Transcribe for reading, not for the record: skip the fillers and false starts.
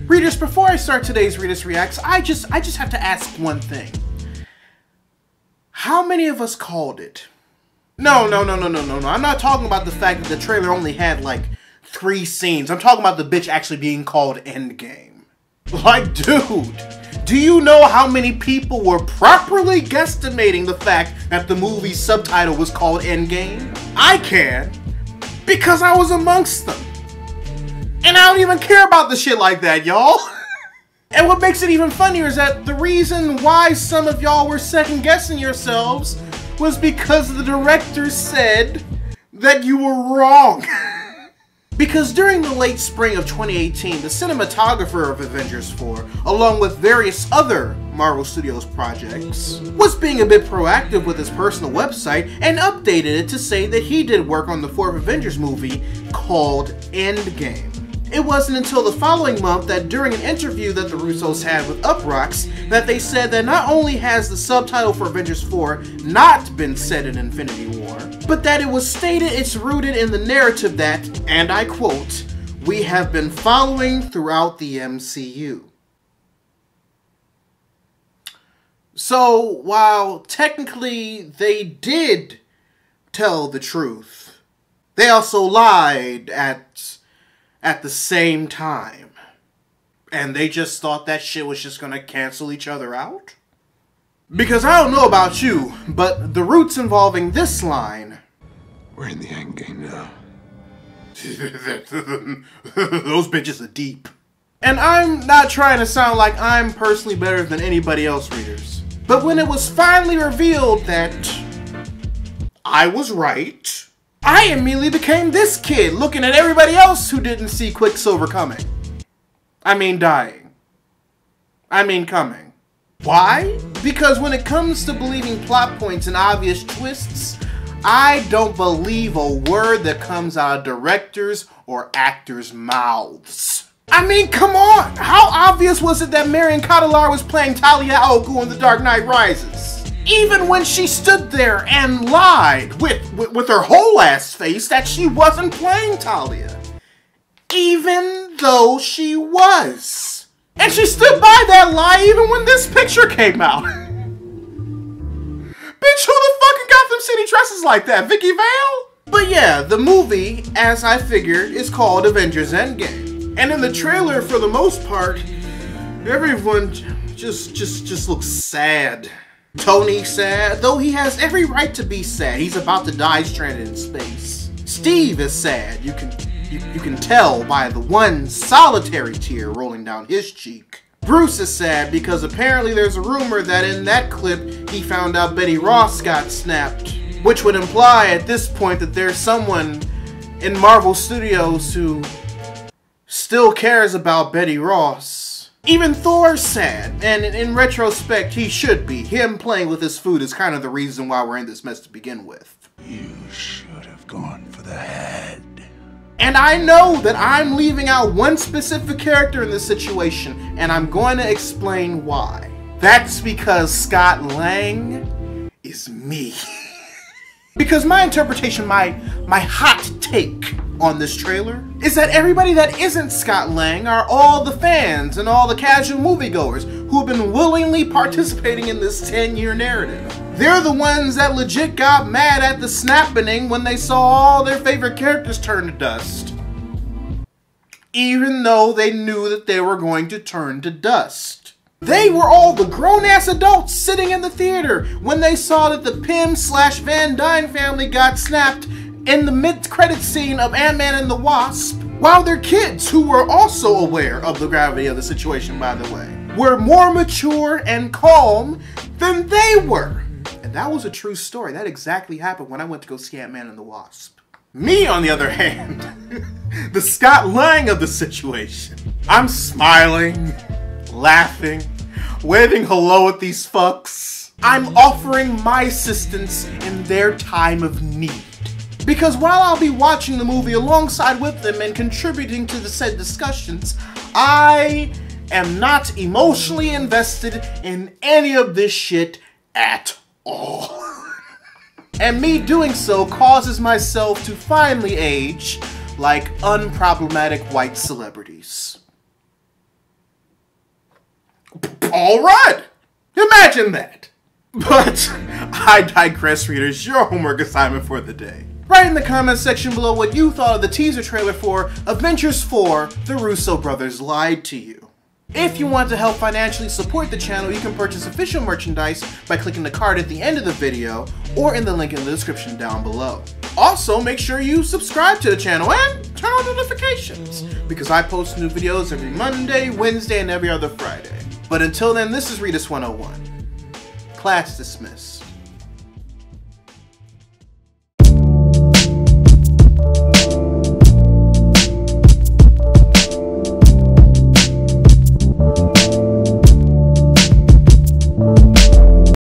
Readers, before I start today's Readus Reacts, I just have to ask one thing. How many of us called it? No. I'm not talking about the fact that the trailer only had like 3 scenes. I'm talking about the bitch actually being called Endgame. Like, dude, do you know how many people were properly guesstimating the fact that the movie's subtitle was called Endgame? I can, because I was amongst them. And I don't even care about the shit like that, y'all. And what makes it even funnier is that the reason why some of y'all were second-guessing yourselves was because the director said that you were wrong. Because during the late spring of 2018, the cinematographer of Avengers 4, along with various other Marvel Studios projects, was being a bit proactive with his personal website and updated it to say that he did work on the 4th Avengers movie called Endgame. It wasn't until the following month that during an interview that the Russos had with Uproxx that they said that not only has the subtitle for Avengers 4 not been set in Infinity War, but that it was stated it's rooted in the narrative that, and I quote, "we have been following throughout the MCU." So, while technically they did tell the truth, they also lied at the same time. And they just thought that shit was just gonna cancel each other out? Because I don't know about you, but the roots involving this line... We're in the endgame now. Those bitches are deep. And I'm not trying to sound like I'm personally better than anybody else, readers. But when it was finally revealed that I was right, I immediately became this kid looking at everybody else who didn't see Quicksilver coming. I mean dying. I mean coming. Why? Because when it comes to believing plot points and obvious twists, I don't believe a word that comes out of directors or actors' mouths. I mean, come on! How obvious was it that Marion Cotillard was playing Talia al Ghul in The Dark Knight Rises? Even when she stood there and lied with her whole ass face that she wasn't playing Talia. Even though she was. And she stood by that lie even when this picture came out. Bitch, who the fucking got them city dresses like that? Vicky Vale? But yeah, the movie, as I figured, is called Avengers Endgame. And in the trailer, for the most part, everyone just looks sad. Tony's sad, though he has every right to be sad. He's about to die stranded in space. Steve is sad. You can tell by the one solitary tear rolling down his cheek. Bruce is sad because apparently there's a rumor that in that clip he found out Betty Ross got snapped, which would imply at this point that there's someone in Marvel Studios who still cares about Betty Ross. Even Thor's sad, and in retrospect, he should be. Him playing with his food is kind of the reason why we're in this mess to begin with. You should have gone for the head. And I know that I'm leaving out one specific character in this situation, and I'm going to explain why. That's because Scott Lang is me. Because my interpretation, my hot take on this trailer is that everybody that isn't Scott Lang are all the fans and all the casual moviegoers who have been willingly participating in this 10-year narrative. They're the ones that legit got mad at the snapping when they saw all their favorite characters turn to dust. Even though they knew that they were going to turn to dust. They were all the grown-ass adults sitting in the theater when they saw that the Pym/Van Dyne family got snapped in the mid-credit scene of Ant-Man and the Wasp, while their kids, who were also aware of the gravity of the situation, by the way, were more mature and calm than they were. And that was a true story. That exactly happened when I went to go see Ant-Man and the Wasp. Me, on the other hand, the Scott Lang of the situation. I'm smiling, laughing, waving hello at these fucks. I'm offering my assistance in their time of need. Because while I'll be watching the movie alongside with them and contributing to the said discussions, I am not emotionally invested in any of this shit at all. And me doing so causes myself to finally age like unproblematic white celebrities. all red. Imagine that. But I digress, readers. Your homework assignment for the day. Write in the comments section below what you thought of the teaser trailer for Avengers 4, The Russo Brothers Lied to You. If you want to help financially support the channel, you can purchase official merchandise by clicking the card at the end of the video or in the link in the description down below. Also, make sure you subscribe to the channel and turn on notifications, because I post new videos every Monday, Wednesday, and every other Friday. But until then, this is Readus 101. Class dismissed.